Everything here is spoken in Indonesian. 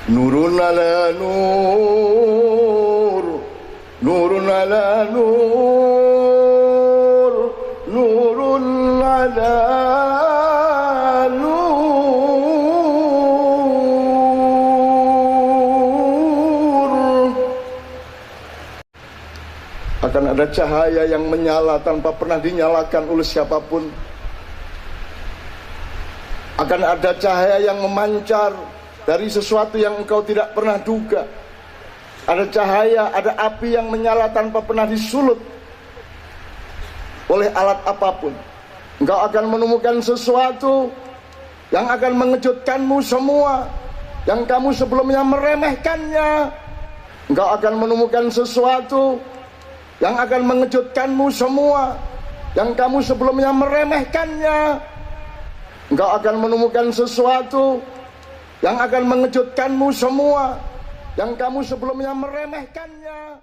Nurun ala nur, nurun ala nur, nurun ala nur. Akan ada cahaya yang menyala tanpa pernah dinyalakan oleh siapapun. Akan ada cahaya yang memancar dari sesuatu yang engkau tidak pernah duga. Ada cahaya, ada api yang menyala tanpa pernah disulut oleh alat apapun. Engkau akan menemukan sesuatu yang akan mengejutkanmu semua, yang kamu sebelumnya meremehkannya. Engkau akan menemukan sesuatu yang akan mengejutkanmu semua, yang kamu sebelumnya meremehkannya. Engkau akan menemukan sesuatu yang akan mengejutkanmu semua, yang kamu sebelumnya meremehkannya.